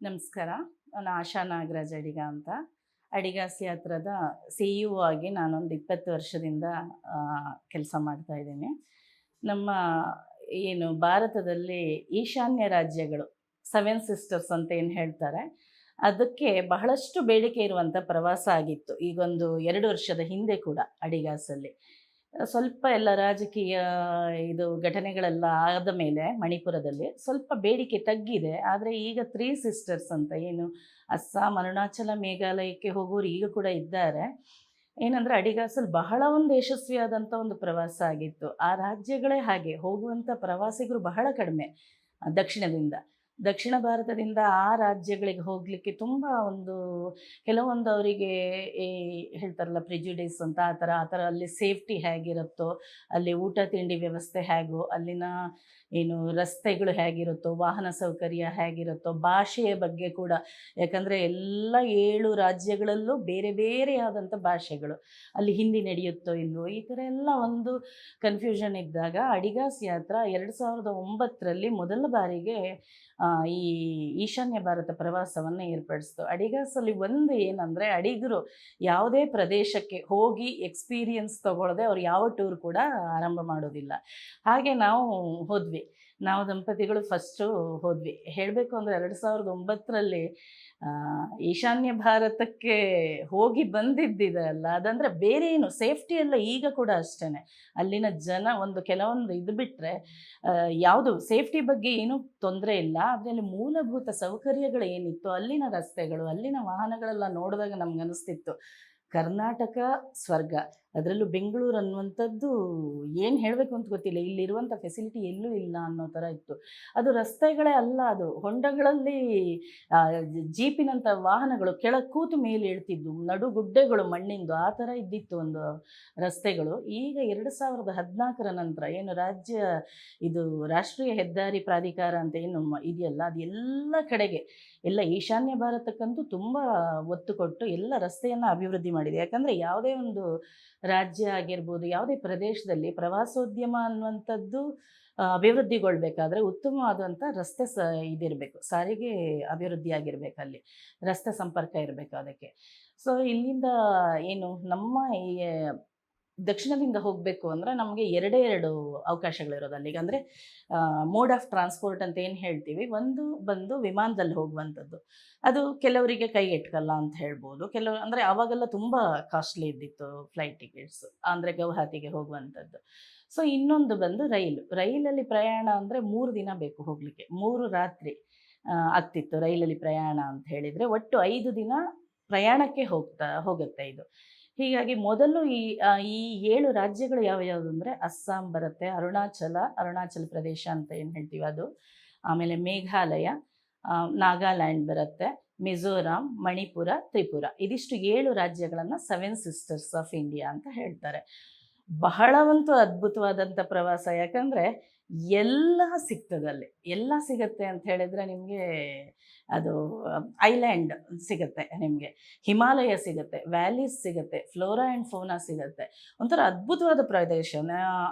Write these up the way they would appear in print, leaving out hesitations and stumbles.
ನಮಸ್ಕಾರ. ನಾನು ಆಶಾ ನಾಗರಾಜ್ ಅಡಿಗ ಅಂತ. ಅಡಿಗಾಸಿ ಹತ್ರದ ಸಿ.ಇ.ಒ ಆಗಿ ನಾನೊಂದು 20 ವರ್ಷದಿಂದ ಕೆಲಸ ಮಾಡ್ತಾ ಇದ್ದೀನಿ. ನಮ್ಮ ಏನು ಭಾರತದಲ್ಲಿ ಈಶಾನ್ಯ ರಾಜ್ಯಗಳು, 7 ಸಿಸ್ಟರ್ಸ್ ಅಂತ ಏನು ಹೇಳ್ತಾರೆ, ಅದಕ್ಕೆ ಬಹಳಷ್ಟು ಬೇಡಿಕೆ ಇರುವಂಥ ಪ್ರವಾಸ ಆಗಿತ್ತು. ಈಗೊಂದು 2 ವರ್ಷದ ಹಿಂದೆ ಕೂಡ ಅಡಿಗಾಸಲ್ಲಿ. ಸ್ವಲ್ಪ ಎಲ್ಲ ರಾಜಕೀಯ ಘಟನೆಗಳೆಲ್ಲ ಆದ ಮೇಲೆ ಮಣಿಪುರದಲ್ಲಿ ಸ್ವಲ್ಪ ಬೇಡಿಕೆ ತಗ್ಗಿದೆ. ಆದರೆ ಈಗ 3 ಸಿಸ್ಟರ್ಸ್ ಅಂತ ಏನು ಅಸ್ಸಾಂ, ಅರುಣಾಚಲ, ಮೇಘಾಲಯಕ್ಕೆ ಹೋಗೋರು ಈಗ ಕೂಡ ಇದ್ದಾರೆ. ಏನಂದರೆ ಅಡಿಗಾಸಲ್ಲಿ ಬಹಳ ಒಂದು ಯಶಸ್ವಿಯಾದಂಥ ಒಂದು ಪ್ರವಾಸ ಆಗಿತ್ತು. ಆ ರಾಜ್ಯಗಳೇ ಹಾಗೆ, ಹೋಗುವಂಥ ಪ್ರವಾಸಿಗರು ಬಹಳ ಕಡಿಮೆ ದಕ್ಷಿಣದಿಂದ. ದಕ್ಷಿಣ ಭಾರತದಿಂದ ಆ ರಾಜ್ಯಗಳಿಗೆ ಹೋಗಲಿಕ್ಕೆ ತುಂಬ ಕೆಲವೊಂದು ಅವರಿಗೆ ಈ ಹೇಳ್ತಾರಲ್ಲ ಪ್ರಿಜುಡಿಸ್ ಅಂತ, ಆ ಥರ ಅಲ್ಲಿ ಸೇಫ್ಟಿ ಹೇಗಿರುತ್ತೋ, ಅಲ್ಲಿ ಊಟ ತಿಂಡಿ ವ್ಯವಸ್ಥೆ ಹೇಗೋ, ಅಲ್ಲಿನ ಏನು ರಸ್ತೆಗಳು ಹೇಗಿರುತ್ತೋ, ವಾಹನ ಸೌಕರ್ಯ ಹೇಗಿರುತ್ತೋ, ಭಾಷೆಯ ಬಗ್ಗೆ ಕೂಡ, ಯಾಕಂದರೆ ಎಲ್ಲ 7 ರಾಜ್ಯಗಳಲ್ಲೂ ಬೇರೆ ಬೇರೆಯಾದಂಥ ಭಾಷೆಗಳು, ಅಲ್ಲಿ ಹಿಂದಿ ನಡೆಯುತ್ತೋ ಇಲ್ವೋ, ಈ ಥರ ಎಲ್ಲ ಒಂದು ಕನ್ಫ್ಯೂಷನ್ ಇದ್ದಾಗ ಅಡಿಗಾಸ್ ಯಾತ್ರಾ 2009ರಲ್ಲಿ ಮೊದಲ ಬಾರಿಗೆ ಈ ಈಶಾನ್ಯ ಭಾರತ ಪ್ರವಾಸವನ್ನು ಏರ್ಪಡಿಸ್ತು. ಅಡಿಗಾಸಲ್ಲಿ ಒಂದು ಏನಂದರೆ, ಅಡಿಗರು ಯಾವುದೇ ಪ್ರದೇಶಕ್ಕೆ ಹೋಗಿ ಎಕ್ಸ್ಪೀರಿಯನ್ಸ್ ತಗೊಳ್ಳದೆ ಅವ್ರು ಯಾವ ಟೂರ್ ಕೂಡ ಆರಂಭ ಮಾಡೋದಿಲ್ಲ. ಹಾಗೆ ನಾವು ಹೋದ್ವಿ. ನಾವು ದಂಪತಿಗಳು ಫಸ್ಟು ಹೋದ್ವಿ. ಹೇಳಬೇಕು ಅಂದರೆ 2009ರಲ್ಲಿ ಈಶಾನ್ಯ ಭಾರತಕ್ಕೆ ಹೋಗಿ ಬಂದಿದ್ದಿದೆ ಅಲ್ಲ, ಅದಂದರೆ ಬೇರೆ ಏನು ಸೇಫ್ಟಿ ಎಲ್ಲ ಈಗ ಕೂಡ ಅಷ್ಟೇ. ಅಲ್ಲಿನ ಜನ ಕೆಲವೊಂದು ಇದು ಬಿಟ್ಟರೆ ಯಾವುದು ಸೇಫ್ಟಿ ಬಗ್ಗೆ ಏನೂ ತೊಂದರೆ ಇಲ್ಲ. ಅದರಲ್ಲಿ ಮೂಲಭೂತ ಸೌಕರ್ಯಗಳು ಏನಿತ್ತು, ಅಲ್ಲಿನ ರಸ್ತೆಗಳು, ಅಲ್ಲಿನ ವಾಹನಗಳೆಲ್ಲ ನೋಡಿದಾಗ ನಮ್ಗನ್ನಿಸ್ತಿತ್ತು ಕರ್ನಾಟಕ ಸ್ವರ್ಗ. ಅದರಲ್ಲೂ ಬೆಂಗಳೂರು ಅನ್ನುವಂಥದ್ದು ಏನು ಹೇಳಬೇಕು ಅಂತ ಗೊತ್ತಿಲ್ಲ, ಇಲ್ಲಿರುವಂಥ ಫೆಸಿಲಿಟಿ ಎಲ್ಲೂ ಇಲ್ಲ ಅನ್ನೋ ಥರ ಇತ್ತು. ಅದು ರಸ್ತೆಗಳೇ ಅಲ್ಲ, ಅದು ಹೊಂಡಗಳಲ್ಲಿ ಜೀಪಿನಂಥ ವಾಹನಗಳು ಕೆಳಗೆ ಕೂತು ಮೇಲೆ ಇಳ್ತಿದ್ದು, ನಡುಗುಡ್ಡೆಗಳು ಮಣ್ಣಿಂದು, ಆ ಥರ ಇದ್ದಿತ್ತು ಒಂದು ರಸ್ತೆಗಳು. ಈಗ 2014ರ ನಂತರ ಏನು ರಾಷ್ಟ್ರೀಯ ಹೆದ್ದಾರಿ ಪ್ರಾಧಿಕಾರ ಅಂತ ಏನು ಇದೆಯಲ್ಲ, ಅದು ಎಲ್ಲ ಕಡೆಗೆ, ಎಲ್ಲ ಈಶಾನ್ಯ ಭಾರತಕ್ಕಂತೂ ತುಂಬ ಒತ್ತು ಕೊಟ್ಟು ಎಲ್ಲ ರಸ್ತೆಯನ್ನು ಅಭಿವೃದ್ಧಿ ಮಾಡಿದೆ. ಯಾಕಂದರೆ ಯಾವುದೇ ಒಂದು ರಾಜ್ಯ ಆಗಿರ್ಬೋದು, ಯಾವುದೇ ಪ್ರದೇಶದಲ್ಲಿ ಪ್ರವಾಸೋದ್ಯಮ ಅನ್ನುವಂಥದ್ದು ಅಭಿವೃದ್ಧಿಗೊಳ್ಬೇಕಾದ್ರೆ ಉತ್ತಮವಾದಂಥ ರಸ್ತೆ ಇದಿರಬೇಕು, ಸಾರಿಗೆ ಅಭಿವೃದ್ಧಿ ಆಗಿರಬೇಕು, ಅಲ್ಲಿ ರಸ್ತೆ ಸಂಪರ್ಕ ಇರಬೇಕು ಅದಕ್ಕೆ. ಸೊ ಇಲ್ಲಿಂದ ಏನು ನಮ್ಮ ಈ ದಕ್ಷಿಣದಿಂದ ಹೋಗಬೇಕು ಅಂದರೆ ನಮಗೆ ಎರಡು ಅವಕಾಶಗಳಿರೋದು ಅಲ್ಲಿಗೆ. ಅಂದರೆ ಮೋಡ್ ಆಫ್ ಟ್ರಾನ್ಸ್ಪೋರ್ಟ್ ಅಂತ ಏನು ಹೇಳ್ತೀವಿ, ಒಂದು ಬಂದು ವಿಮಾನದಲ್ಲಿ ಹೋಗುವಂಥದ್ದು, ಅದು ಕೆಲವರಿಗೆ ಕೈಗೆಟ್ಕಲ್ಲ ಅಂತ ಹೇಳ್ಬೋದು. ಅಂದರೆ ಆವಾಗೆಲ್ಲ ತುಂಬ ಕಾಸ್ಟ್ಲಿ ಇದ್ದಿತ್ತು ಫ್ಲೈಟ್ ಟಿಕೆಟ್ಸ್, ಅಂದರೆ ಗೌಹಾತಿಗೆ ಹೋಗುವಂಥದ್ದು. ಸೊ ಇನ್ನೊಂದು ಬಂದು ರೈಲಲ್ಲಿ ಪ್ರಯಾಣ ಅಂದರೆ 3 ದಿನ ಬೇಕು ಹೋಗಲಿಕ್ಕೆ, 3 ರಾತ್ರಿ ಆಗ್ತಿತ್ತು ರೈಲಲ್ಲಿ ಪ್ರಯಾಣ ಅಂತ ಹೇಳಿದರೆ. ಒಟ್ಟು 5 ದಿನ ಪ್ರಯಾಣಕ್ಕೆ ಹೋಗುತ್ತೆ ಇದು. ಹೀಗಾಗಿ ಮೊದಲು ಈ 7 ರಾಜ್ಯಗಳು ಯಾವ್ಯಾವುದು ಅಂದರೆ ಅಸ್ಸಾಂ ಬರುತ್ತೆ, ಅರುಣಾಚಲ ಪ್ರದೇಶ ಅಂತ ಏನು ಹೇಳ್ತೀವಿ ಅದು, ಆಮೇಲೆ ಮೇಘಾಲಯ, ನಾಗಾಲ್ಯಾಂಡ್ ಬರುತ್ತೆ, ಮಿಜೋರಾಂ, ಮಣಿಪುರ, ತ್ರಿಪುರ. ಇದಿಷ್ಟು 7 ರಾಜ್ಯಗಳನ್ನು 7 ಸಿಸ್ಟರ್ಸ್ ಆಫ್ ಇಂಡಿಯಾ ಅಂತ ಹೇಳ್ತಾರೆ. ಬಹಳವಂತೂ ಅದ್ಭುತವಾದಂಥ ಪ್ರವಾಸ. ಯಾಕಂದರೆ ಎಲ್ಲ ಸಿಗ್ತದಲ್ಲಿ, ಎಲ್ಲ ಸಿಗುತ್ತೆ ಅಂತ ಹೇಳಿದರೆ ನಿಮಗೆ ಅದು ಐಲ್ಯಾಂಡ್ ಸಿಗುತ್ತೆ, ನಿಮಗೆ ಹಿಮಾಲಯ ಸಿಗುತ್ತೆ, ವ್ಯಾಲೀಸ್ ಸಿಗುತ್ತೆ, ಫ್ಲೋರಾ ಆ್ಯಂಡ್ ಫೌನಾ ಸಿಗುತ್ತೆ. ಒಂಥರ ಅದ್ಭುತವಾದ ಪ್ರದೇಶ.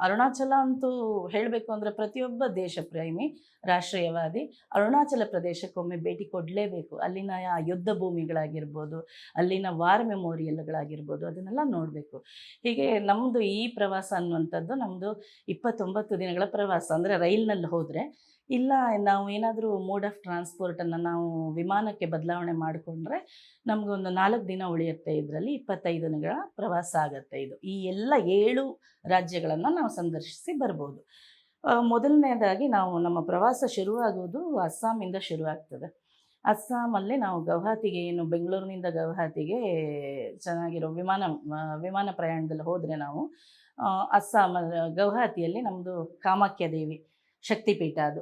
ಅರುಣಾಚಲ ಅಂತೂ ಹೇಳಬೇಕು ಅಂದರೆ ಪ್ರತಿಯೊಬ್ಬ ದೇಶ ಪ್ರೇಮಿ, ರಾಷ್ಟ್ರೀಯವಾದಿ ಅರುಣಾಚಲ ಪ್ರದೇಶಕ್ಕೊಮ್ಮೆ ಭೇಟಿ ಕೊಡಲೇಬೇಕು. ಅಲ್ಲಿನ ಯುದ್ಧ ಭೂಮಿಗಳಾಗಿರ್ಬೋದು, ಅಲ್ಲಿನ ವಾರ್ ಮೆಮೋರಿಯಲ್ಗಳಾಗಿರ್ಬೋದು, ಅದನ್ನೆಲ್ಲ ನೋಡಬೇಕು. ಹೀಗೆ ನಮ್ಮದು ಈ ಪ್ರವಾಸ ಅನ್ನುವಂಥದ್ದು ನಮ್ಮದು 29 ದಿನಗಳ ಪ್ರವಾಸ. ಅಂದರೆ ರೈಲ್ನಲ್ಲಿ ಹೋದರೆ, ಇಲ್ಲ ನಾವು ಏನಾದರೂ ಮೋಡ್ ಆಫ್ ಟ್ರಾನ್ಸ್ಪೋರ್ಟನ್ನು ನಾವು ವಿಮಾನಕ್ಕೆ ಬದಲಾವಣೆ ಮಾಡಿಕೊಂಡ್ರೆ ನಮಗೊಂದು 4 ದಿನ ಉಳಿಯುತ್ತೆ. ಇದರಲ್ಲಿ 25 ದಿನಗಳ ಪ್ರವಾಸ ಆಗುತ್ತೆ. ಈ ಎಲ್ಲ 7 ರಾಜ್ಯಗಳನ್ನು ನಾವು ಸಂದರ್ಶಿಸಿ ಬರ್ಬೋದು. ಮೊದಲನೇದಾಗಿ ನಮ್ಮ ಪ್ರವಾಸ ಶುರುವಾಗುವುದು ಅಸ್ಸಾಮಿಂದ ಶುರುವಾಗ್ತದೆ. ಅಸ್ಸಾಮಲ್ಲಿ ನಾವು ಗೌಹಾತಿಗೆ, ಏನು ಬೆಂಗಳೂರಿನಿಂದ ಗೌಹಾತಿಗೆ ಚೆನ್ನಾಗಿರೋ ವಿಮಾನ ಪ್ರಯಾಣದಲ್ಲಿ ಹೋದರೆ ನಾವು ಗೌಹಾತಿಯಲ್ಲಿ ನಮ್ಮದು ಕಾಮಾಖ್ಯ ದೇವಿ ಶಕ್ತಿಪೀಠ, ಅದು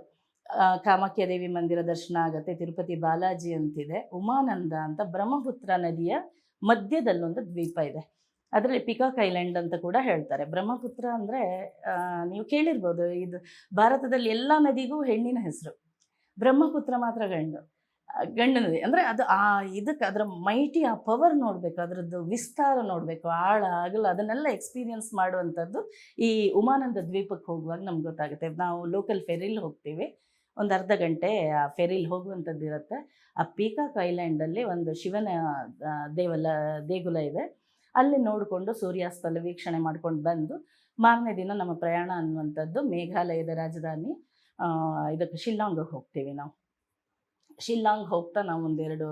ಕಾಮಾಖ್ಯ ದೇವಿ ಮಂದಿರ ದರ್ಶನ ಆಗುತ್ತೆ. ತಿರುಪತಿ ಬಾಲಾಜಿ ಅಂತಿದೆ, ಉಮಾನಂದ ಅಂತ ಬ್ರಹ್ಮಪುತ್ರ ನದಿಯ ಮಧ್ಯದಲ್ಲೊಂದು ದ್ವೀಪ ಇದೆ, ಅದರಲ್ಲಿ ಪಿಕಾಕ್ ಐಲ್ಯಾಂಡ್ ಅಂತ ಕೂಡ ಹೇಳ್ತಾರೆ. ಬ್ರಹ್ಮಪುತ್ರ ಅಂದರೆ ನೀವು ಕೇಳಿರ್ಬೋದು, ಇದು ಭಾರತದಲ್ಲಿ ಎಲ್ಲ ನದಿಗೂ ಹೆಣ್ಣಿನ ಹೆಸರು, ಬ್ರಹ್ಮಪುತ್ರ ಮಾತ್ರ ಗಂಡು ನದಿ. ಅಂದರೆ ಅದು ಅದರ ಮೈಟಿ, ಆ ಪವರ್ ನೋಡಬೇಕು, ಅದರದ್ದು ವಿಸ್ತಾರ ನೋಡಬೇಕು, ಆಳ ಅಗಲ, ಅದನ್ನೆಲ್ಲ ಎಕ್ಸ್ಪೀರಿಯನ್ಸ್ ಮಾಡುವಂಥದ್ದು ಈ ಉಮಾನಂದ ದ್ವೀಪಕ್ಕೆ ಹೋಗುವಾಗ ನಮ್ಗೆ ಗೊತ್ತಾಗುತ್ತೆ. ನಾವು ಲೋಕಲ್ ಫೆರಿಲಿ ಹೋಗ್ತೀವಿ, ಒಂದು ಅರ್ಧ ಗಂಟೆ ಆ ಫೆರಿಲಿ ಹೋಗುವಂಥದ್ದು ಇರುತ್ತೆ. ಆ ಪೀಕಾಕ್ ಐಲ್ಯಾಂಡಲ್ಲಿ ಒಂದು ಶಿವನ ದೇಗುಲ ಇದೆ. ಅಲ್ಲಿ ನೋಡಿಕೊಂಡು ಸೂರ್ಯಾಸ್ತಲ ವೀಕ್ಷಣೆ ಮಾಡ್ಕೊಂಡು ಬಂದು ಮಾರನೇ ದಿನ ನಮ್ಮ ಪ್ರಯಾಣ ಅನ್ನುವಂಥದ್ದು ಮೇಘಾಲಯದ ರಾಜಧಾನಿ ಇದಕ್ಕೆ ಶಿಲ್ಲಾಂಗಿಗೆ ಹೋಗ್ತೀವಿ ನಾವು. ಶಿಲ್ಲಾಂಗ್ ಹೋಗ್ತಾ ನಾವು ಒಂದೆರಡು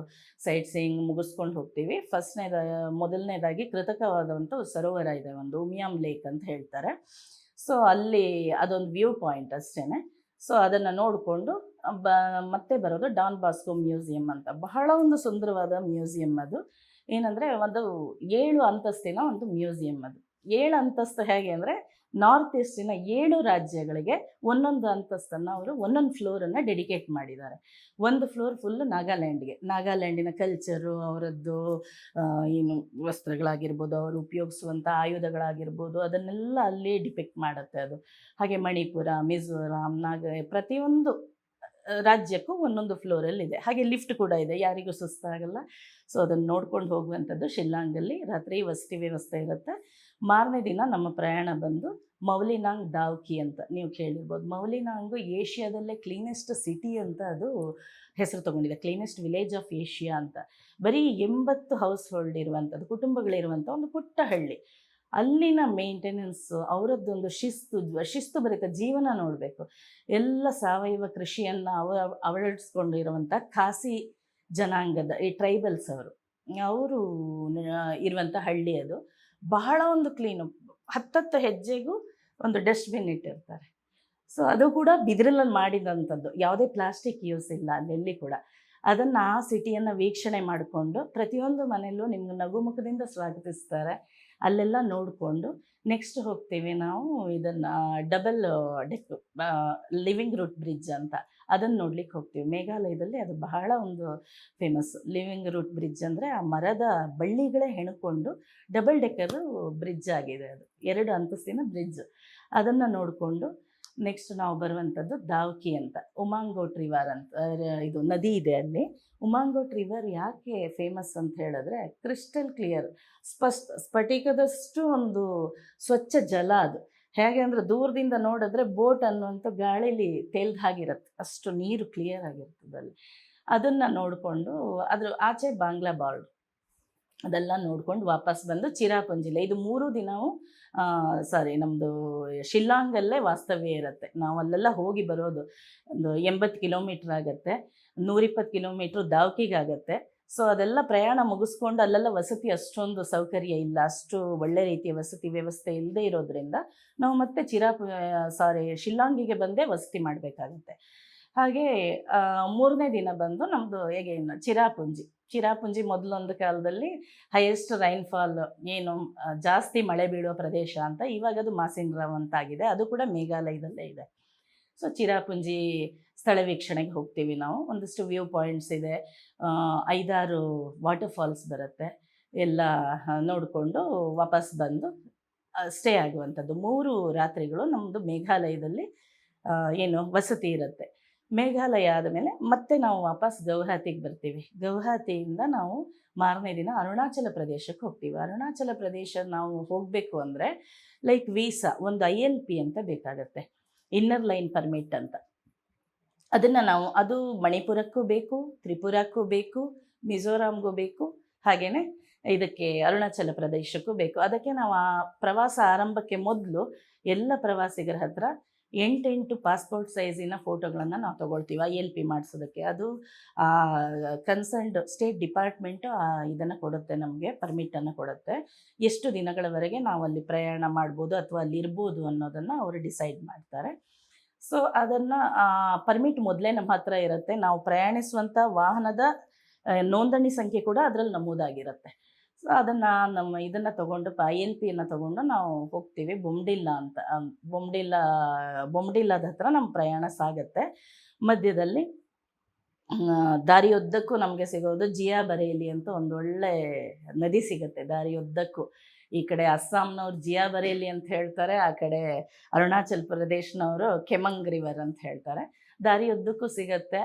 ಸೈಟ್ ಸೀಯಿಂಗ್ ಮುಗಿಸ್ಕೊಂಡು ಹೋಗ್ತೀವಿ. ಮೊದಲನೇದಾಗಿ ಕೃತಕವಾದಂಥ ಸರೋವರ ಇದೆ, ಒಂದು ಉಮಿಯಾಮ್ ಲೇಕ್ ಅಂತ ಹೇಳ್ತಾರೆ. ಸೊ ಅಲ್ಲಿ ಅದೊಂದು ವ್ಯೂ ಪಾಯಿಂಟ್ ಅಷ್ಟೇ. ಸೊ ಅದನ್ನು ನೋಡಿಕೊಂಡು ಮತ್ತೆ ಬರೋದು ಡಾನ್ ಬಾಸ್ಕೋ ಮ್ಯೂಸಿಯಂ ಅಂತ. ಬಹಳ ಒಂದು ಸುಂದರವಾದ ಮ್ಯೂಸಿಯಂ ಅದು. ಏನಂದರೆ ಒಂದು 7 ಅಂತಸ್ತಿನ ಒಂದು ಮ್ಯೂಸಿಯಂ ಅದು. 7 ಅಂತಸ್ತು ಹೇಗೆ ಅಂದರೆ ನಾರ್ತ್ ಈಸ್ಟಿನ 7 ರಾಜ್ಯಗಳಿಗೆ ಒಂದೊಂದು ಅಂತಸ್ತನ್ನು ಅವರು ಒಂದೊಂದು ಫ್ಲೋರನ್ನು ಡೆಡಿಕೇಟ್ ಮಾಡಿದ್ದಾರೆ. ಒಂದು ಫ್ಲೋರ್ ಫುಲ್ಲು ನಾಗಾಲ್ಯಾಂಡಿನ ಕಲ್ಚರು, ಅವರದ್ದು ಏನು ವಸ್ತ್ರಗಳಾಗಿರ್ಬೋದು, ಅವರು ಉಪಯೋಗಿಸುವಂಥ ಆಯುಧಗಳಾಗಿರ್ಬೋದು, ಅದನ್ನೆಲ್ಲ ಅಲ್ಲಿ ಡಿಪಿಕ್ಟ್ ಮಾಡುತ್ತೆ ಅದು. ಹಾಗೆ ಮಣಿಪುರ, ಮಿಜೋರಾಂ, ಪ್ರತಿಯೊಂದು ರಾಜ್ಯಕ್ಕೂ ಒಂದೊಂದು ಫ್ಲೋರಲ್ಲಿದೆ. ಹಾಗೆ ಲಿಫ್ಟ್ ಕೂಡ ಇದೆ, ಯಾರಿಗೂ ಸುಸ್ತಾಗಲ್ಲ. ಸೊ ಅದನ್ನು ನೋಡ್ಕೊಂಡು ಹೋಗುವಂಥದ್ದು ಶಿಲ್ಲಾಂಗಲ್ಲಿ. ರಾತ್ರಿ ವಸತಿ ವ್ಯವಸ್ಥೆ ಇರುತ್ತೆ. ಮಾರನೇ ದಿನ ನಮ್ಮ ಪ್ರಯಾಣ ಬಂದು ಮೌಲಿನಾಂಗ್ ದಾವ್ಕಿ ಅಂತ ನೀವು ಕೇಳಿರ್ಬೋದು. ಮೌಲಿನಾಂಗು ಏಷ್ಯಾದಲ್ಲೇ ಕ್ಲೀನೆಸ್ಟ್ ಸಿಟಿ ಅಂತ ಅದು ಹೆಸರು ತೊಗೊಂಡಿದೆ, ಕ್ಲೀನೆಸ್ಟ್ ವಿಲೇಜ್ ಆಫ್ ಏಷ್ಯಾ ಅಂತ. ಬರೀ 80 ಹೌಸ್ ಹೋಲ್ಡ್ ಇರುವಂಥದ್ದು, ಕುಟುಂಬಗಳಿರುವಂಥ ಒಂದು ಪುಟ್ಟ ಹಳ್ಳಿ. ಅಲ್ಲಿನ ಮೇಂಟೆನೆನ್ಸು, ಅವರದ್ದೊಂದು ಶಿಸ್ತುಭರಿತ ಜೀವನ ನೋಡಬೇಕು. ಎಲ್ಲ ಸಾವಯವ ಕೃಷಿಯನ್ನು ಅಳವಡಿಸ್ಕೊಂಡಿರುವಂಥ ಖಾಸಿ ಜನಾಂಗದ ಈ ಟ್ರೈಬಲ್ಸ್ ಅವರು ಇರುವಂಥ ಹಳ್ಳಿ ಅದು. ಬಹಳ ಒಂದು ಕ್ಲೀನು, 10 ಹೆಜ್ಜೆಗೂ ಒಂದು ಡಸ್ಟ್ಬಿನ್ ಇಟ್ಟಿರ್ತಾರೆ. ಸೊ ಅದು ಕೂಡ ಬಿದಿರಲ್ಲಿ ಮಾಡಿದಂಥದ್ದು, ಯಾವುದೇ ಪ್ಲಾಸ್ಟಿಕ್ ಯೂಸ್ ಇಲ್ಲ ಅಲ್ಲೆಲ್ಲಿ ಕೂಡ. ಅದನ್ನು ಆ ಸಿಟಿಯನ್ನು ವೀಕ್ಷಣೆ ಮಾಡಿಕೊಂಡು ಪ್ರತಿಯೊಂದು ಮನೆಯಲ್ಲೂ ನಿಮ್ಗೆ ನಗುಮುಖದಿಂದ ಸ್ವಾಗತಿಸ್ತಾರೆ. ಅಲ್ಲೆಲ್ಲ ನೋಡಿಕೊಂಡು ನೆಕ್ಸ್ಟ್ ಹೋಗ್ತೀವಿ ನಾವು ಇದನ್ನು double deck living root bridge ಅಂತ, ಅದನ್ನು ನೋಡ್ಲಿಕ್ಕೆ ಹೋಗ್ತೀವಿ. ಮೇಘಾಲಯದಲ್ಲಿ ಅದು ಬಹಳ ಒಂದು ಫೇಮಸ್. ಲಿವಿಂಗ್ ರೂಟ್ ಬ್ರಿಡ್ಜ್ ಅಂದರೆ ಆ ಮರದ ಬಳ್ಳಿಗಳೇ ಹೆಣ್ಕೊಂಡು ಡಬಲ್ ಡೆಕ್ಕರು ಬ್ರಿಡ್ಜ್ ಆಗಿದೆ. ಅದು 2 ಅಂತಸ್ತಿನ ಬ್ರಿಡ್ಜ್. ಅದನ್ನು ನೋಡಿಕೊಂಡು ನೆಕ್ಸ್ಟ್ ನಾವು ಬರುವಂಥದ್ದು ದಾವ್ಕಿ ಅಂತ. ಉಮಾಂಗೋಟ್ ರಿವರ್ ಅಂತ ಇದು ನದಿ ಇದೆ ಅಲ್ಲಿ. ಉಮಾಂಗೋಟ್ ರಿವರ್ ಯಾಕೆ ಫೇಮಸ್ ಅಂತ ಹೇಳಿದ್ರೆ ಕ್ರಿಸ್ಟಲ್ ಕ್ಲಿಯರ್, ಸ್ಫಟಿಕದಷ್ಟು ಒಂದು ಸ್ವಚ್ಛ ಜಲ ಅದು. ಹೇಗೆ ಅಂದರೆ ದೂರದಿಂದ ನೋಡಿದ್ರೆ ಬೋಟ್ ಅನ್ನುವಂಥ ಗಾಳೀಲಿ ತೇಲ್ದ ಹಾಗಿರುತ್ತೆ, ಅಷ್ಟು ನೀರು ಕ್ಲಿಯರ್ ಆಗಿರ್ತದೆ ಅಲ್ಲಿ. ಅದನ್ನು ನೋಡಿಕೊಂಡು ಅದ್ರ ಆಚೆ ಬಾಂಗ್ಲಾ ಬಾರ್ಡ್ರ್ ಅದೆಲ್ಲ ನೋಡ್ಕೊಂಡು ವಾಪಸ್ ಬಂದು ಚಿರಾಪುಂಜಿಲೆ, ಇದು 3 ದಿನವೂ ನಮ್ಮದು ಶಿಲ್ಲಾಂಗಲ್ಲೇ ವಾಸ್ತವ್ಯ ಇರುತ್ತೆ. ನಾವು ಅಲ್ಲೆಲ್ಲ ಹೋಗಿ ಬರೋದು ಒಂದು 80 ಕಿಲೋಮೀಟ್ರ್ ಆಗುತ್ತೆ. 120 ಕಿಲೋಮೀಟ್ರ್ ದಾವ್ಕಿಗಾಗತ್ತೆ. ಸೊ ಅದೆಲ್ಲ ಪ್ರಯಾಣ ಮುಗಿಸ್ಕೊಂಡು ಅಲ್ಲೆಲ್ಲ ವಸತಿ ಅಷ್ಟೊಂದು ಸೌಕರ್ಯ ಇಲ್ಲ, ಅಷ್ಟು ಒಳ್ಳೆ ರೀತಿಯ ವಸತಿ ವ್ಯವಸ್ಥೆ ಇಲ್ಲದೆ ಇರೋದ್ರಿಂದ ನಾವು ಮತ್ತೆ ಶಿಲ್ಲಾಂಗಿಗೆ ಬಂದೇ ವಸತಿ ಮಾಡಬೇಕಾಗುತ್ತೆ. ಹಾಗೆ 3ನೇ ದಿನ ಬಂದು ನಮ್ಮದು ಹೇಗೆ ಚಿರಾಪುಂಜಿ ಮೊದಲೊಂದು ಕಾಲದಲ್ಲಿ ಹೈಯೆಸ್ಟ್ ರೈನ್ಫಾಲ್ ಏನು ಜಾಸ್ತಿ ಮಳೆ ಬೀಳುವ ಪ್ರದೇಶ ಅಂತ, ಇವಾಗ ಅದು ಮಾಸಿನ್ರಾವ್ ಅಂತಾಗಿದೆ. ಅದು ಕೂಡ ಮೇಘಾಲಯದಲ್ಲೇ ಇದೆ. ಸೊ ಚಿರಾಪುಂಜಿ ಸ್ಥಳ ವೀಕ್ಷಣೆಗೆ ಹೋಗ್ತೀವಿ ನಾವು. ಒಂದಷ್ಟು ವ್ಯೂ ಪಾಯಿಂಟ್ಸ್ ಇದೆ, 5-6 ವಾಟರ್ ಫಾಲ್ಸ್ ಬರುತ್ತೆ. ಎಲ್ಲ ನೋಡಿಕೊಂಡು ವಾಪಸ್ ಬಂದು ಸ್ಟೇ ಆಗುವಂಥದ್ದು. 3 ರಾತ್ರಿಗಳು ನಮ್ಮದು ಮೇಘಾಲಯದಲ್ಲಿ ವಸತಿ ಇರುತ್ತೆ. ಮೇಘಾಲಯ ಆದಮೇಲೆ ಮತ್ತೆ ನಾವು ವಾಪಸ್ ಗೌಹಾತಿಗೆ ಬರ್ತೀವಿ. ಗೌಹಾತಿಯಿಂದ ನಾವು ಮಾರನೇ ದಿನ ಅರುಣಾಚಲ ಪ್ರದೇಶಕ್ಕೆ ಹೋಗ್ತೀವಿ. ಅರುಣಾಚಲ ಪ್ರದೇಶ ನಾವು ಹೋಗಬೇಕು ಅಂದರೆ ಲೈಕ್ ವೀಸಾ, ಒಂದು ILP ಅಂತ ಬೇಕಾಗತ್ತೆ, ಇನ್ನರ್ ಲೈನ್ ಪರ್ಮಿಟ್ ಅಂತ. ಅದನ್ನು ಅದು ಮಣಿಪುರಕ್ಕೂ ಬೇಕು, ತ್ರಿಪುರಕ್ಕೂ ಬೇಕು, ಮಿಜೋರಾಂಗೂ ಬೇಕು, ಹಾಗೆಯೇ ಇದಕ್ಕೆ ಅರುಣಾಚಲ ಪ್ರದೇಶಕ್ಕೂ ಬೇಕು. ಅದಕ್ಕೆ ನಾವು ಆ ಪ್ರವಾಸ ಆರಂಭಕ್ಕೆ ಮೊದಲು ಎಲ್ಲ ಪ್ರವಾಸಿಗರ ಹತ್ರ 8 ಪಾಸ್ಪೋರ್ಟ್ ಸೈಜಿನ ಫೋಟೋಗಳನ್ನು ನಾವು ತೊಗೊಳ್ತೀವಿ ILP ಮಾಡಿಸೋದಕ್ಕೆ. ಅದು ಕನ್ಸರ್ನ್ಡ್ ಸ್ಟೇಟ್ ಡಿಪಾರ್ಟ್ಮೆಂಟು ಇದನ್ನು ಕೊಡುತ್ತೆ, ನಮಗೆ ಪರ್ಮಿಟನ್ನು ಕೊಡುತ್ತೆ. ಎಷ್ಟು ದಿನಗಳವರೆಗೆ ನಾವು ಅಲ್ಲಿ ಪ್ರಯಾಣ ಮಾಡ್ಬೋದು ಅಥವಾ ಅಲ್ಲಿ ಇರ್ಬೋದು ಅನ್ನೋದನ್ನು ಅವರು ಡಿಸೈಡ್ ಮಾಡ್ತಾರೆ. ಸೊ ಅದನ್ನು ಪರ್ಮಿಟ್ ಮೊದಲೇ ನಮ್ಮ ಹತ್ರ ಇರುತ್ತೆ. ನಾವು ಪ್ರಯಾಣಿಸುವಂಥ ವಾಹನದ ನೋಂದಣಿ ಸಂಖ್ಯೆ ಕೂಡ ಅದರಲ್ಲಿ ನಮೂದಾಗಿರುತ್ತೆ. ಸೊ ಅದನ್ನು ಇದನ್ನು ತೊಗೊಂಡು ILPಯನ್ನು ತೊಗೊಂಡು ನಾವು ಹೋಗ್ತೀವಿ ಬೊಮ್ಡಿಲ್ಲಾ ಅಂತ. ಬೊಮ್ಡಿಲ್ಲಾದ ಹತ್ರ ನಮ್ಮ ಪ್ರಯಾಣ ಸಾಗುತ್ತೆ. ಮಧ್ಯದಲ್ಲಿ ದಾರಿಯುದ್ದಕ್ಕೂ ನಮಗೆ ಸಿಗೋದು ಜಿಯಾ ಬರೇಲಿ ಅಂತ ಒಂದು ಒಳ್ಳೆ ನದಿ ಸಿಗುತ್ತೆ ದಾರಿಯುದ್ದಕ್ಕೂ. ಈ ಕಡೆ ಅಸ್ಸಾಂನವ್ರು ಜಿಯಾ ಬರೇಲಿ ಅಂತ ಹೇಳ್ತಾರೆ, ಆ ಕಡೆ ಅರುಣಾಚಲ್ ಪ್ರದೇಶನವರು ಕೆಮಂಗ್ ರಿವರ್ ಅಂತ ಹೇಳ್ತಾರೆ. ದಾರಿಯುದ್ದಕ್ಕೂ ಸಿಗುತ್ತೆ.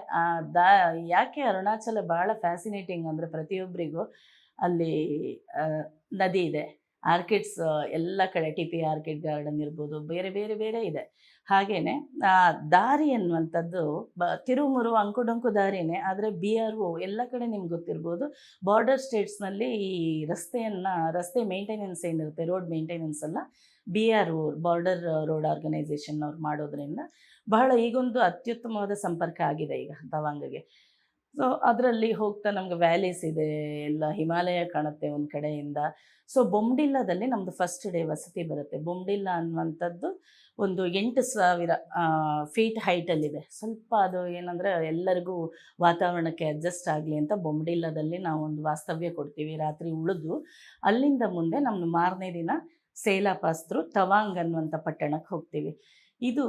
ಯಾಕೆ ಅರುಣಾಚಲ ಭಾಳ ಫ್ಯಾಸಿನೇಟಿಂಗ್ ಅಂದರೆ ಪ್ರತಿಯೊಬ್ಬರಿಗೂ ಅಲ್ಲಿ ನದಿ ಇದೆ, ಆರ್ಕಿಡ್ಸ್ ಎಲ್ಲ ಕಡೆ, TP ಆರ್ಕಿಡ್ ಗಾರ್ಡನ್ ಇರ್ಬೋದು, ಬೇರೆ ಬೇರೆ ಬೇರೆ ಇದೆ. ಹಾಗೇನೆ ಆ ದಾರಿ ಅನ್ನುವಂಥದ್ದು ತಿರುಮುರು ಅಂಕುಡೊಂಕು ದಾರಿನೇ. ಆದರೆ BRO ಎಲ್ಲ ಕಡೆ ನಿಮ್ಗೆ ಗೊತ್ತಿರ್ಬೋದು, ಬಾರ್ಡರ್ ಸ್ಟೇಟ್ಸ್ನಲ್ಲಿ ಈ ರಸ್ತೆ ಮೇಂಟೆನೆನ್ಸ್ ಏನಿರುತ್ತೆ, ರೋಡ್ ಮೇಂಟೆನೆನ್ಸ್ ಎಲ್ಲ BRO, ಬಾರ್ಡರ್ ರೋಡ್ ಆರ್ಗನೈಸೇಷನ್ ಅವ್ರು ಮಾಡೋದ್ರಿಂದ ಬಹಳ ಈಗೊಂದು ಅತ್ಯುತ್ತಮವಾದ ಸಂಪರ್ಕ ಆಗಿದೆ ಈಗ ತವಾಂಗ್ಗೆ. ಸೊ ಅದರಲ್ಲಿ ಹೋಗ್ತಾ ನಮ್ಗೆ ವ್ಯಾಲೀಸ್ ಇದೆ, ಎಲ್ಲ ಹಿಮಾಲಯ ಕಾಣುತ್ತೆ ಒಂದು ಕಡೆಯಿಂದ. ಸೊ ಬೊಮ್ಡಿಲ್ಲಾದಲ್ಲಿ ನಮ್ಮದು ಫಸ್ಟ್ ಡೇ ವಸತಿ ಬರುತ್ತೆ. ಬೊಮ್ಡಿಲ್ಲಾ ಅನ್ನುವಂಥದ್ದು ಒಂದು 8,000 ಫೀಟ್ ಹೈಟಲ್ಲಿದೆ. ಸ್ವಲ್ಪ ಅದು ಏನಂದರೆ ಎಲ್ಲರಿಗೂ ವಾತಾವರಣಕ್ಕೆ ಅಡ್ಜಸ್ಟ್ ಆಗಲಿ ಅಂತ ಬೊಮ್ಡಿಲ್ಲಾದಲ್ಲಿ ನಾವು ಒಂದು ವಾಸ್ತವ್ಯ ಕೊಡ್ತೀವಿ, ರಾತ್ರಿ ಉಳಿದು ಅಲ್ಲಿಂದ ಮುಂದೆ ನಮ್ಮ ಮಾರನೇ ದಿನ ಸೇಲಾ ಪಾಸ್ ಥ್ರೂ ತವಾಂಗ್ ಅನ್ನುವಂಥ ಪಟ್ಟಣಕ್ಕೆ ಹೋಗ್ತೀವಿ. ಇದು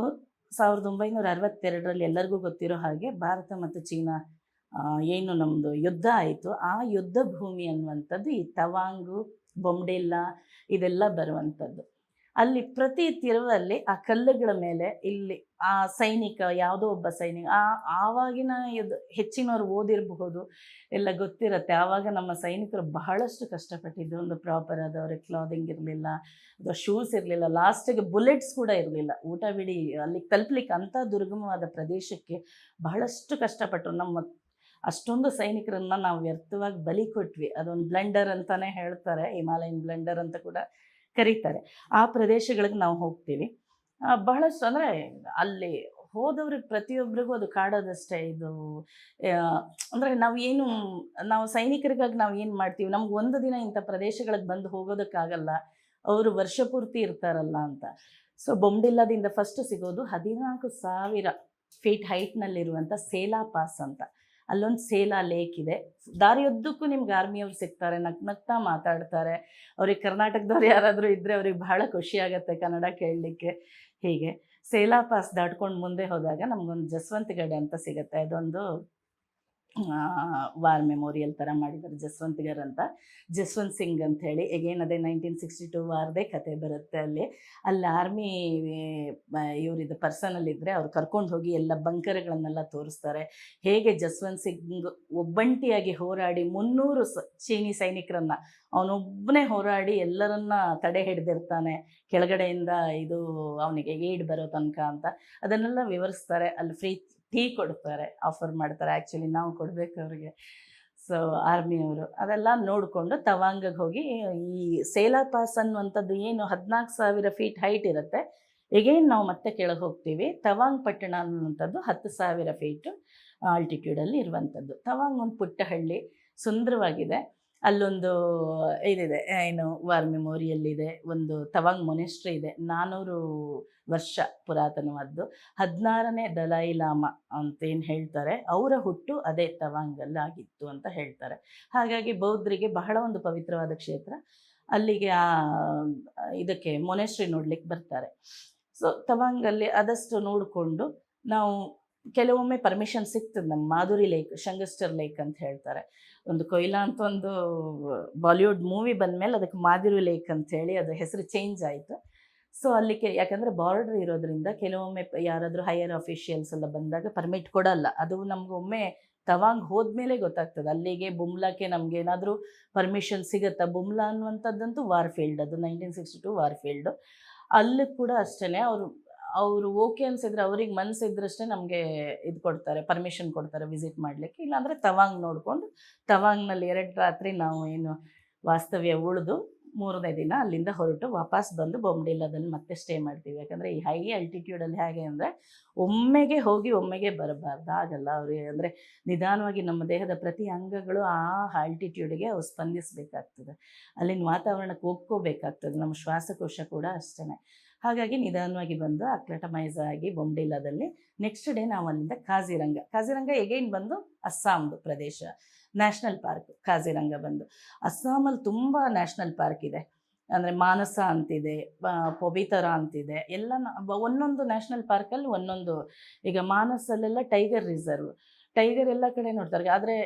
1962ರಲ್ಲಿ ಎಲ್ಲರಿಗೂ ಗೊತ್ತಿರೋ ಹಾಗೆ ಭಾರತ ಮತ್ತು ಚೀನಾ ಏನು ನಮ್ಮದು ಯುದ್ಧ ಆಯಿತು, ಆ ಯುದ್ಧ ಭೂಮಿ ಅನ್ನುವಂಥದ್ದು ಈ ತವಾಂಗು, ಬೊಮ್ಡಿಲ್ಲಾ ಇದೆಲ್ಲ ಬರುವಂಥದ್ದು. ಅಲ್ಲಿ ಪ್ರತಿ ತಿರುವಲ್ಲಿ ಆ ಕಲ್ಲುಗಳ ಮೇಲೆ ಇಲ್ಲಿ ಆ ಸೈನಿಕ, ಯಾವುದೋ ಒಬ್ಬ ಸೈನಿಕ, ಆವಾಗಿನ ಹೆಚ್ಚಿನವ್ರು ಓದಿರಬಹುದು, ಎಲ್ಲ ಗೊತ್ತಿರುತ್ತೆ. ಆವಾಗ ನಮ್ಮ ಸೈನಿಕರು ಬಹಳಷ್ಟು ಕಷ್ಟಪಟ್ಟಿದ್ದು. ಒಂದು ಪ್ರಾಪರ್ ಆದ ಅವ್ರಿಗೆ ಕ್ಲಾದಿಂಗ್ ಇರಲಿಲ್ಲ, ಅಥವಾ ಶೂಸ್ ಇರಲಿಲ್ಲ, ಲಾಸ್ಟಿಗೆ ಬುಲೆಟ್ಸ್ ಕೂಡ ಇರಲಿಲ್ಲ. ಊಟ ಬಿಡಿ ಅಲ್ಲಿಗೆ ತಲುಪಲಿಕ್ಕೆ ಅಂಥ ದುರ್ಗಮವಾದ ಪ್ರದೇಶಕ್ಕೆ ಬಹಳಷ್ಟು ಕಷ್ಟಪಟ್ಟರು. ನಮ್ಮ ಅಷ್ಟೊಂದು ಸೈನಿಕರನ್ನು ನಾವು ವ್ಯರ್ಥವಾಗಿ ಬಲಿ ಕೊಟ್ವಿ. ಅದೊಂದು ಬ್ಲೆಂಡರ್ ಅಂತಲೇ ಹೇಳ್ತಾರೆ, ಹಿಮಾಲಯನ್ ಬ್ಲೆಂಡರ್ ಅಂತ ಕೂಡ ಕರೀತಾರೆ. ಆ ಪ್ರದೇಶಗಳಿಗೆ ನಾವು ಹೋಗ್ತೀವಿ. ಬಹಳಷ್ಟು ಅಂದರೆ ಅಲ್ಲಿ ಹೋದವ್ರಿಗೆ ಪ್ರತಿಯೊಬ್ಬರಿಗೂ ಅದು ಕಾಡೋದಷ್ಟೇ. ಇದು ಅಂದರೆ ನಾವು ಸೈನಿಕರಿಗಾಗಿ ನಾವು ಏನು ಮಾಡ್ತೀವಿ, ನಮ್ಗೆ ಒಂದು ದಿನ ಇಂಥ ಪ್ರದೇಶಗಳಿಗೆ ಬಂದು ಹೋಗೋದಕ್ಕಾಗಲ್ಲ, ಅವರು ವರ್ಷ ಪೂರ್ತಿ ಇರ್ತಾರಲ್ಲ ಅಂತ. ಸೊ ಬೊಮ್ಡಿಲ್ಲಾದಿಂದ ಫಸ್ಟ್ ಸಿಗೋದು 14,000 ಫೀಟ್ ಹೈಟ್ನಲ್ಲಿರುವಂಥ ಸೇಲಾ ಪಾಸ್ ಅಂತ. ಅಲ್ಲೊಂದು ಸೇಲಾ ಲೇಕ್ ಇದೆ. ದಾರಿಯುದ್ದಕ್ಕೂ ನಿಮ್ಗೆ ಆರ್ಮಿಯವ್ರು ಸಿಗ್ತಾರೆ, ನಗ್ನಗ್ತಾ ಮಾತಾಡ್ತಾರೆ. ಅವ್ರಿಗೆ ಕರ್ನಾಟಕದವ್ರು ಯಾರಾದರೂ ಇದ್ದರೆ ಅವ್ರಿಗೆ ಬಹಳ ಖುಷಿಯಾಗತ್ತೆ ಕನ್ನಡ ಕೇಳಲಿಕ್ಕೆ. ಹೀಗೆ ಸೇಲಾ ಪಾಸ್ ದಾಟ್ಕೊಂಡು ಮುಂದೆ ಹೋದಾಗ ನಮಗೊಂದು ಜಸ್ವಂತಗಢ ಅಂತ ಸಿಗುತ್ತೆ. ಅದೊಂದು ವಾರ್ ಮೆಮೋರಿಯಲ್ ಥರ ಮಾಡಿದ್ದಾರೆ, ಜಸ್ವಂತಗರ್ ಅಂತ. ಜಸ್ವಂತ್ ಸಿಂಗ್ ಅಂತ ಹೇಳಿ, ಎಗೇನ್ ಅದೇ 1962 ವಾರದೇ ಕತೆ ಬರುತ್ತೆ. ಅಲ್ಲಿ ಆರ್ಮಿ ಇವರಿದ್ದು ಪರ್ಸನಲ್ಲಿದ್ದರೆ ಅವ್ರು ಕರ್ಕೊಂಡು ಹೋಗಿ ಎಲ್ಲ ಬಂಕರ್ಗಳನ್ನೆಲ್ಲ ತೋರಿಸ್ತಾರೆ. ಹೇಗೆ ಜಸ್ವಂತ್ ಸಿಂಗ್ ಒಬ್ಬಂಟಿಯಾಗಿ ಹೋರಾಡಿ 300 ಚೀನಿ ಸೈನಿಕರನ್ನು ಅವನೊಬ್ಬನೇ ಹೋರಾಡಿ ಎಲ್ಲರನ್ನ ತಡೆ ಹಿಡಿದಿರ್ತಾನೆ, ಕೆಳಗಡೆಯಿಂದ ಇದು ಅವನಿಗೆ ಏಡ್ ಬರೋ ತನಕ ಅಂತ ಅದನ್ನೆಲ್ಲ ವಿವರಿಸ್ತಾರೆ. ಅಲ್ಲಿ ಫ್ರೀ ಟೀ ಕೊಡ್ತಾರೆ, ಆಫರ್ ಮಾಡ್ತಾರೆ. ಆ್ಯಕ್ಚುಲಿ ನಾವು ಕೊಡಬೇಕು ಅವರಿಗೆ. ಸೊ ಆರ್ಮಿಯವರು ಅದೆಲ್ಲ ನೋಡಿಕೊಂಡು ತವಾಂಗಗೆ ಹೋಗಿ ಈ ಸೇಲಾ ಪಾಸ್ ಅನ್ನುವಂಥದ್ದು ಏನು 14,000 ಫೀಟ್ ಹೈಟ್ ಇರುತ್ತೆ. ಎಗೇನ್ ನಾವು ಮತ್ತೆ ಕೆಳಗೆ ಹೋಗ್ತೀವಿ. ತವಾಂಗ್ ಪಟ್ಟಣ ಅನ್ನುವಂಥದ್ದು 10,000 ಫೀಟು ಆಲ್ಟಿಟ್ಯೂಡಲ್ಲಿ ಇರುವಂಥದ್ದು. ತವಾಂಗ್ ಒಂದು ಪುಟ್ಟ ಹಳ್ಳಿ, ಸುಂದರವಾಗಿದೆ. ಅಲ್ಲೊಂದು ಇದಿದೆ, ಏನು ವಾರ್ ಮೆಮೋರಿಯಲ್ ಇದೆ, ಒಂದು ತವಾಂಗ್ ಮೊನೆಸ್ಟ್ರಿ ಇದೆ, 400 ವರ್ಷ ಪುರಾತನವಾದ್ದು. 16ನೇ ದಲೈ ಲಾಮಾ ಅಂತೇನು ಹೇಳ್ತಾರೆ, ಅವರ ಹುಟ್ಟು ಅದೇ ತವಾಂಗಲ್ಲಿ ಆಗಿತ್ತು ಅಂತ ಹೇಳ್ತಾರೆ. ಹಾಗಾಗಿ ಬೌದ್ಧರಿಗೆ ಬಹಳ ಒಂದು ಪವಿತ್ರವಾದ ಕ್ಷೇತ್ರ. ಅಲ್ಲಿಗೆ ಇದಕ್ಕೆ ಮೊನೆಸ್ಟ್ರಿ ನೋಡ್ಲಿಕ್ಕೆ ಬರ್ತಾರೆ. ಸೊ ತವಾಂಗಲ್ಲಿ ಆದಷ್ಟು ನೋಡಿಕೊಂಡು ನಾವು ಕೆಲವೊಮ್ಮೆ ಪರ್ಮಿಷನ್ ಸಿಗ್ತದೆ. ನಮ್ಮ ಮಾಧುರಿ ಲೇಕ್, ಶಂಗಸ್ಟರ್ ಲೇಕ್ ಅಂತ ಹೇಳ್ತಾರೆ. ಒಂದು ಕೊಯ್ಲಾ ಅಂತ ಒಂದು ಬಾಲಿವುಡ್ ಮೂವಿ ಬಂದಮೇಲೆ ಅದಕ್ಕೆ ಮಾಧುರಿ ಲೇಕ್ ಅಂತ ಹೇಳಿ ಅದು ಹೆಸರು ಚೇಂಜ್ ಆಯಿತು. ಸೊ ಅಲ್ಲಿಗೆ ಯಾಕಂದರೆ ಬಾರ್ಡರ್ ಇರೋದ್ರಿಂದ ಕೆಲವೊಮ್ಮೆ ಯಾರಾದರೂ ಹೈಯರ್ ಅಫಿಷಿಯಲ್ಸ್ ಎಲ್ಲ ಬಂದಾಗ ಪರ್ಮಿಟ್ ಕೊಡಲ್ಲ. ಅದು ನಮಗೊಮ್ಮೆ ತವಾಂಗ್ ಹೋದ್ಮೇಲೆ ಗೊತ್ತಾಗ್ತದೆ. ಅಲ್ಲಿಗೆ ಬುಮ್ಲಾಕ್ಕೆ ನಮಗೇನಾದರೂ ಪರ್ಮಿಷನ್ ಸಿಗುತ್ತಾ. ಬುಮ್ಲಾ ಅನ್ನುವಂಥದ್ದಂತೂ ವಾರ್ ಫೀಲ್ಡ್, ಅದು 1962 ವಾರ್ ಫೀಲ್ಡು. ಅಲ್ಲಿ ಕೂಡ ಅಷ್ಟೇ ಅವರು ಓಕೆ ಅನಿಸಿದ್ರೆ, ಅವ್ರಿಗೆ ಮನಸ್ಸಿದ್ರಷ್ಟೇ ನಮಗೆ ಇದು ಕೊಡ್ತಾರೆ, ಪರ್ಮಿಷನ್ ಕೊಡ್ತಾರೆ ವಿಸಿಟ್ ಮಾಡಲಿಕ್ಕೆ. ಇಲ್ಲಾಂದರೆ ತವಾಂಗ್ ನೋಡಿಕೊಂಡು ತವಾಂಗ್ನಲ್ಲಿ 2 ರಾತ್ರಿ ನಾವು ಏನು ವಾಸ್ತವ್ಯ ಉಳಿದು 3ನೇ ದಿನ ಅಲ್ಲಿಂದ ಹೊರಟು ವಾಪಸ್ ಬಂದು ಬೊಮ್ಡಿಲ್ಲಾದಲ್ಲಿ ಮತ್ತೆ ಸ್ಟೇ ಮಾಡ್ತೀವಿ. ಯಾಕಂದರೆ ಈ ಹೈ ಆಲ್ಟಿಟ್ಯೂಡಲ್ಲಿ ಹೇಗೆ ಅಂದರೆ ಒಮ್ಮೆಗೆ ಹೋಗಿ ಒಮ್ಮೆಗೆ ಬರಬಾರ್ದು, ಆಗಲ್ಲ. ಅವ್ರಿಗೆ ಅಂದರೆ ನಿಧಾನವಾಗಿ ನಮ್ಮ ದೇಹದ ಪ್ರತಿ ಅಂಗಗಳು ಆ ಆಲ್ಟಿಟ್ಯೂಡ್ಗೆ ಅವು ಸ್ಪಂದಿಸಬೇಕಾಗ್ತದೆ, ಅಲ್ಲಿನ ವಾತಾವರಣಕ್ಕೆ ಒಪ್ಕೋಬೇಕಾಗ್ತದೆ. ನಮ್ಮ ಶ್ವಾಸಕೋಶ ಕೂಡ ಅಷ್ಟೇ. ಹಾಗಾಗಿ ನಿಧಾನವಾಗಿ ಬಂದು ಅಕ್ಲಟಮೈಸ್ ಆಗಿ ಬೊಮ್ಡಿಲ್ಲಾದಲ್ಲಿ ನೆಕ್ಸ್ಟ್ ಡೇ ನಾವು ಅಲ್ಲಿಂದ ಕಾಜಿರಂಗ ಎಗೈನ್ ಬಂದು ಅಸ್ಸಾಂದು ಪ್ರದೇಶ, ನ್ಯಾಷನಲ್ ಪಾರ್ಕ್ ಕಾಜಿರಂಗ ಬಂದು. ಅಸ್ಸಾಮಲ್ಲಿ ತುಂಬ ನ್ಯಾಷನಲ್ ಪಾರ್ಕ್ ಇದೆ. ಅಂದರೆ ಮಾನಸ ಅಂತಿದೆ, ಪೊಬಿತರ ಅಂತಿದೆ, ಎಲ್ಲ ಒಂದೊಂದು ನ್ಯಾಷನಲ್ ಪಾರ್ಕಲ್ಲಿ ಒಂದೊಂದು. ಈಗ ಮಾನಸಲ್ಲೆಲ್ಲ ಟೈಗರ್ ರಿಸರ್ವ್, ಟೈಗರ್ ಎಲ್ಲ ಕಡೆ ನೋಡ್ತಾರೆ. ಆದರೆ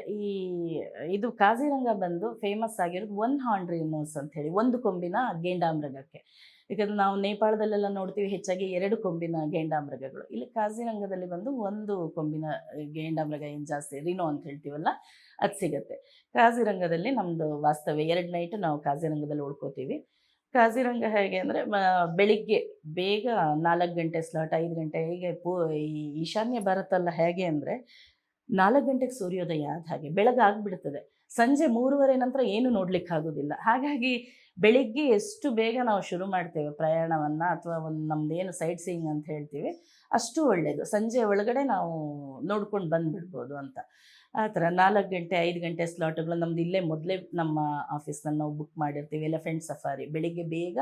ಇದು ಕಾಜಿರಂಗ ಬಂದು ಫೇಮಸ್ ಆಗಿರೋದು 1 ಹಾರ್ನ್ ರಿನೋಸ್ ಅಂತ ಹೇಳಿ, ಒಂದು ಕೊಂಬಿನ ಗೇಂಡಾಮೃಗಕ್ಕೆ. ಯಾಕಂದರೆ ನಾವು ನೇಪಾಳದಲ್ಲೆಲ್ಲ ನೋಡ್ತೀವಿ ಹೆಚ್ಚಾಗಿ 2 ಕೊಂಬಿನ ಗೇಂಡಾಮೃಗಗಳು. ಇಲ್ಲಿ ಕಾಜಿರಂಗದಲ್ಲಿ ಬಂದು 1 ಕೊಂಬಿನ ಗೇಂಡಾಮೃಗ, ಏನು ಜಾಸ್ತಿ ರಿನೋ ಅಂತ ಹೇಳ್ತೀವಲ್ಲ, ಅದು ಸಿಗುತ್ತೆ. ಕಾಜಿರಂಗದಲ್ಲಿ ನಮ್ಮದು ವಾಸ್ತವ್ಯ 2 ನೈಟು ನಾವು ಕಾಜಿರಂಗದಲ್ಲಿ ಉಳ್ಕೋತೀವಿ. ಕಾಜಿರಂಗ ಹೇಗೆ ಅಂದರೆ ಬೆಳಿಗ್ಗೆ ಬೇಗ 4 ಗಂಟೆ ಸ್ಲಾಟ್, 5 ಗಂಟೆ ಹೀಗೆ ಈ ಈಶಾನ್ಯ ಭಾರತ ಎಲ್ಲ ಹೇಗೆ ಅಂದರೆ 4 ಗಂಟೆಗೆ ಸೂರ್ಯೋದಯ ಆದ ಹಾಗೆ ಬೆಳಗಾಗ್ಬಿಡ್ತದೆ. ಸಂಜೆ 3:30 ನಂತರ ಏನು ನೋಡಲಿಕ್ಕಾಗೋದಿಲ್ಲ. ಹಾಗಾಗಿ ಬೆಳಿಗ್ಗೆ ಎಷ್ಟು ಬೇಗ ನಾವು ಶುರು ಮಾಡ್ತೇವೆ ಪ್ರಯಾಣವನ್ನು, ಅಥವಾ ಒಂದು ನಮ್ಮದೇನು ಸೈಟ್ ಸೀಯಿಂಗ್ ಅಂತ ಹೇಳ್ತೀವಿ, ಅಷ್ಟು ಒಳ್ಳೆಯದು. ಸಂಜೆ ಒಳಗಡೆ ನಾವು ನೋಡ್ಕೊಂಡು ಬಂದುಬಿಡ್ಬೋದು ಅಂತ. ಆ ಥರ 4 ಗಂಟೆ 5 ಗಂಟೆ ಸ್ಲಾಟುಗಳು ನಮ್ದು ಇಲ್ಲೇ ಮೊದಲೇ ನಮ್ಮ ಆಫೀಸ್ನಲ್ಲಿ ನಾವು ಬುಕ್ ಮಾಡಿರ್ತೀವಿ. ಎಲಿಫೆಂಟ್ ಸಫಾರಿ ಬೆಳಿಗ್ಗೆ ಬೇಗ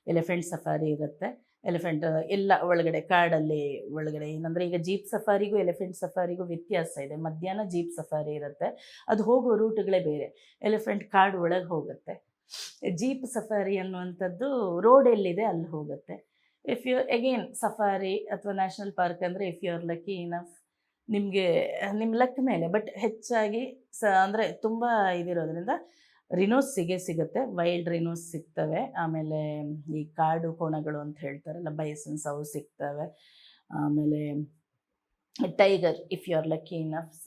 ಎಲಿಫೆಂಟ್ ಸಫಾರಿ ಇರುತ್ತೆ. ಎಲಿಫೆಂಟ್ ಎಲ್ಲ ಒಳಗಡೆ ಕಾಡಲ್ಲಿ ಒಳಗಡೆ ಏನಂದರೆ, ಈಗ ಜೀಪ್ ಸಫಾರಿಗೂ ಎಲಿಫೆಂಟ್ ಸಫಾರಿಗೂ ವ್ಯತ್ಯಾಸ ಇದೆ. ಮಧ್ಯಾಹ್ನ ಜೀಪ್ ಸಫಾರಿ ಇರುತ್ತೆ, ಅದು ಹೋಗೋ ರೂಟ್ಗಳೇ ಬೇರೆ. ಎಲಿಫೆಂಟ್ ಕಾಡು ಒಳಗೆ ಹೋಗುತ್ತೆ. ಜೀಪ್ ಸಫಾರಿ ಅನ್ನುವಂಥದ್ದು ರೋಡ್ ಎಲ್ಲಿದೆ ಅಲ್ಲಿ ಹೋಗುತ್ತೆ. ಇಫ್ ಯು ಅಗೇನ್ ಸಫಾರಿ ಅಥವಾ ನ್ಯಾಷನಲ್ ಪಾರ್ಕ್ ಅಂದರೆ if you are lucky enough, ನಿಮಗೆ ನಿಮ್ಮ ಲೆಕ್ಕ ಮೇಲೆ, ಬಟ್ ಹೆಚ್ಚಾಗಿ ಅಂದರೆ ತುಂಬ ಇದಿರೋದ್ರಿಂದ ರಿನೋಸ್ ಸಿಗುತ್ತೆ, ವೈಲ್ಡ್ ರಿನೋಸ್ ಸಿಗ್ತವೆ. ಆಮೇಲೆ ಈ ಕಾಡು ಕೋಣಗಳು ಅಂತ ಹೇಳ್ತಾರಲ್ಲ, ಬೈಸನ್ಸ್, ಅವು ಸಿಗ್ತವೆ. ಆಮೇಲೆ tiger if you are lucky enough,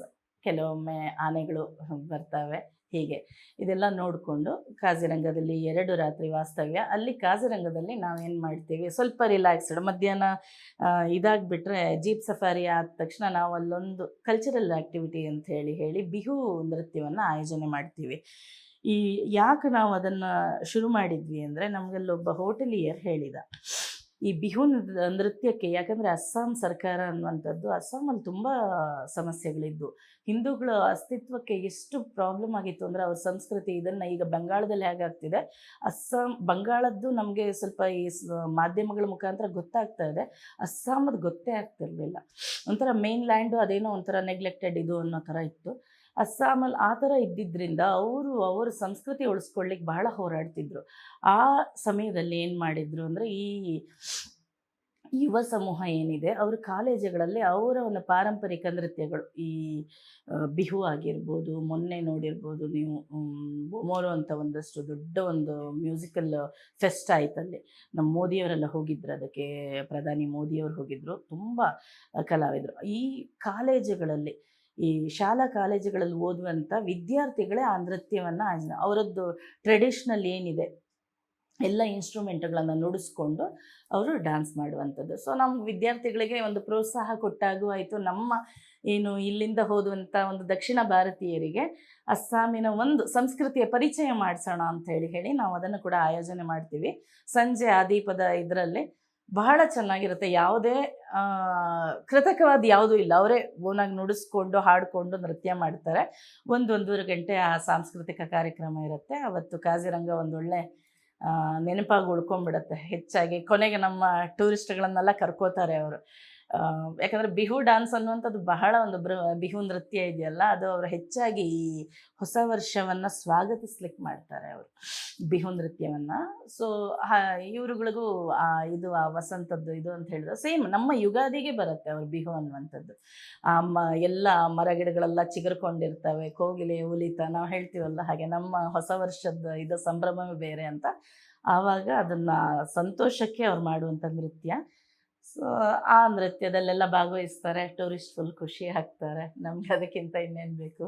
ಕೆಲವೊಮ್ಮೆ ಆನೆಗಳು ಬರ್ತವೆ. ಹೀಗೆ ಇದೆಲ್ಲ ನೋಡಿಕೊಂಡು ಕಾಜಿರಂಗದಲ್ಲಿ 2 ರಾತ್ರಿ ವಾಸ್ತವ್ಯ. ಅಲ್ಲಿ ಕಾಜಿರಂಗದಲ್ಲಿ ನಾವೇನು ಮಾಡ್ತೀವಿ, ಸ್ವಲ್ಪ ರಿಲ್ಯಾಕ್ಸ್ಡ್ ಮಧ್ಯಾಹ್ನ ಇದಾಗಿಬಿಟ್ರೆ, ಜೀಪ್ ಸಫಾರಿ ಆದ ತಕ್ಷಣ ನಾವು ಅಲ್ಲೊಂದು ಕಲ್ಚರಲ್ ಆ್ಯಕ್ಟಿವಿಟಿ ಅಂತ ಹೇಳಿ ಬಿಹು ನೃತ್ಯವನ್ನು ಆಯೋಜನೆ ಮಾಡ್ತೀವಿ. ಈ ಯಾಕೆ ನಾವು ಅದನ್ನು ಶುರು ಮಾಡಿದ್ವಿ ಅಂದರೆ, ನಮಗಲ್ಲೊಬ್ಬ ಹೋಟೆಲಿಯರ್ ಹೇಳಿದ, ಈ ಬಿಹು ನೃತ್ಯಕ್ಕೆ, ಯಾಕಂದರೆ ಅಸ್ಸಾಂ ಸರ್ಕಾರ ಅನ್ನುವಂಥದ್ದು, ಅಸ್ಸಾಮಲ್ಲಿ ತುಂಬ ಸಮಸ್ಯೆಗಳಿದ್ದು, ಹಿಂದೂಗಳ ಅಸ್ತಿತ್ವಕ್ಕೆ ಎಷ್ಟು ಪ್ರಾಬ್ಲಮ್ ಆಗಿತ್ತು ಅಂದರೆ ಅವ್ರ ಸಂಸ್ಕೃತಿ. ಇದನ್ನು ಈಗ ಬಂಗಾಳದಲ್ಲಿ ಹೇಗಾಗ್ತಿದೆ, ಬಂಗಾಳದ್ದು ನಮಗೆ ಸ್ವಲ್ಪ ಈ ಮಾಧ್ಯಮಗಳ ಮುಖಾಂತರ ಗೊತ್ತಾಗ್ತಾ ಇದೆ. ಅಸ್ಸಾಮದ್ದು ಗೊತ್ತೇ ಆಗ್ತಿರಲಿಲ್ಲ. ಒಂಥರ ಮೇನ್ ಲ್ಯಾಂಡು ಅದೇನೋ ಒಂಥರ ನೆಗ್ಲೆಕ್ಟೆಡ್ ಇದು ಅನ್ನೋ ಥರ ಇತ್ತು. ಅಸ್ಸಾಮಲ್ಲಿ ಆ ಥರ ಇದ್ದಿದ್ದರಿಂದ ಅವರ ಸಂಸ್ಕೃತಿ ಉಳಿಸ್ಕೊಳ್ಳಿಕ್ಕೆ ಬಹಳ ಹೋರಾಡ್ತಿದ್ರು. ಆ ಸಮಯದಲ್ಲಿ ಏನು ಮಾಡಿದರು ಅಂದರೆ, ಈ ಯುವ ಸಮೂಹ ಏನಿದೆ, ಅವರು ಕಾಲೇಜುಗಳಲ್ಲಿ ಅವರ ಒಂದು ಪಾರಂಪರಿಕ ನೃತ್ಯಗಳು, ಈ ಬಿಹು ಆಗಿರ್ಬೋದು, ಮೊನ್ನೆ ನೋಡಿರ್ಬೋದು ನೀವು ಬೊಮೋರೋ ಅಂತ ಒಂದಷ್ಟು ದೊಡ್ಡ ಒಂದು ಮ್ಯೂಸಿಕಲ್ ಫೆಸ್ಟ್ ಆಯ್ತಲ್ಲಿ. ನಮ್ಮ ಮೋದಿಯವರೆಲ್ಲ ಹೋಗಿದ್ರು, ಅದಕ್ಕೆ ಪ್ರಧಾನಿ ಮೋದಿಯವರು ಹೋಗಿದ್ದರು. ತುಂಬ ಕಲಾವಿದರು ಈ ಕಾಲೇಜುಗಳಲ್ಲಿ, ಈ ಶಾಲಾ ಕಾಲೇಜುಗಳಲ್ಲಿ ಓದುವಂಥ ವಿದ್ಯಾರ್ಥಿಗಳೇ ಆ ನೃತ್ಯವನ್ನು ಅವರದ್ದು ಟ್ರೆಡಿಷ್ನಲ್ ಏನಿದೆ ಎಲ್ಲ ಇನ್ಸ್ಟ್ರೂಮೆಂಟ್ಗಳನ್ನು ನುಡಿಸ್ಕೊಂಡು ಅವರು ಡ್ಯಾನ್ಸ್ ಮಾಡುವಂಥದ್ದು. ಸೊ ನಮ್ಮ ವಿದ್ಯಾರ್ಥಿಗಳಿಗೆ ಒಂದು ಪ್ರೋತ್ಸಾಹ ಕೊಟ್ಟಾಗೂ ಆಯಿತು. ನಮ್ಮ ಏನು ಇಲ್ಲಿಂದ ಹೋದಂಥ ಒಂದು ದಕ್ಷಿಣ ಭಾರತೀಯರಿಗೆ ಅಸ್ಸಾಮಿನ ಒಂದು ಸಂಸ್ಕೃತಿಯ ಪರಿಚಯ ಮಾಡಿಸೋಣ ಅಂತ ಹೇಳಿ ನಾವು ಅದನ್ನು ಕೂಡ ಆಯೋಜನೆ ಮಾಡ್ತೀವಿ. ಸಂಜೆ ಆ ದೀಪದ ಇದರಲ್ಲಿ ಬಹಳ ಚೆನ್ನಾಗಿರುತ್ತೆ. ಯಾವುದೇ ಕೃತಕವಾದ ಯಾವುದೂ ಇಲ್ಲ. ಅವರೇ ಓನಾಗಿ ನುಡಿಸ್ಕೊಂಡು ಹಾಡಿಕೊಂಡು ನೃತ್ಯ ಮಾಡ್ತಾರೆ. 1-1.5 ಗಂಟೆ ಆ ಸಾಂಸ್ಕೃತಿಕ ಕಾರ್ಯಕ್ರಮ ಇರುತ್ತೆ. ಅವತ್ತು ಕಾಜಿರಂಗ ಒಂದೊಳ್ಳೆ ನೆನಪಾಗಿ ಉಳ್ಕೊಂಡ್ಬಿಡುತ್ತೆ. ಹೆಚ್ಚಾಗಿ ಕೊನೆಗೆ ನಮ್ಮ ಟೂರಿಸ್ಟ್ಗಳನ್ನೆಲ್ಲ ಕರ್ಕೋತಾರೆ ಅವರು. ಯಾಕಂದರೆ ಬಿಹು ಡ್ಯಾನ್ಸ್ ಅನ್ನುವಂಥದ್ದು ಬಹಳ ಒಂದು ಬಿಹು ನೃತ್ಯ ಇದೆಯಲ್ಲ, ಅದು ಅವರು ಹೆಚ್ಚಾಗಿ ಈ ಹೊಸ ವರ್ಷವನ್ನು ಸ್ವಾಗತಿಸ್ಲಿಕ್ಕೆ ಮಾಡ್ತಾರೆ ಅವರು ಬಿಹು ನೃತ್ಯವನ್ನು. ಸೊ ಇವ್ರುಗಳಿಗೂ ಇದು ಆ ವಸಂತದ್ದು ಇದು ಅಂತ ಹೇಳಿದ್ರೆ ಸೇಮ್ ನಮ್ಮ ಯುಗಾದಿಗೆ ಬರುತ್ತೆ ಅವ್ರ ಬಿಹು ಅನ್ನುವಂಥದ್ದು. ಎಲ್ಲ ಮರಗಿಡಗಳೆಲ್ಲ ಚಿಗುರ್ಕೊಂಡಿರ್ತವೆ, ಕೋಗಿಲೆ ಉಲಿತ ನಾವು ಹೇಳ್ತೀವಲ್ಲ, ಹಾಗೆ ನಮ್ಮ ಹೊಸ ವರ್ಷದ ಇದು ಸಂಭ್ರಮವೇ ಬೇರೆ ಅಂತ. ಆವಾಗ ಅದನ್ನು ಸಂತೋಷಕ್ಕೆ ಅವ್ರು ಮಾಡುವಂಥ ನೃತ್ಯ. ಸೊ ಆ ನೃತ್ಯದಲ್ಲೆಲ್ಲ ಭಾಗವಹಿಸ್ತಾರೆ. ಟೂರಿಸ್ಟ್ ಫುಲ್ ಖುಷಿ ಆಗ್ತಾರೆ. ನಮ್ಗೆ ಅದಕ್ಕಿಂತ ಇನ್ನೇನು ಬೇಕು.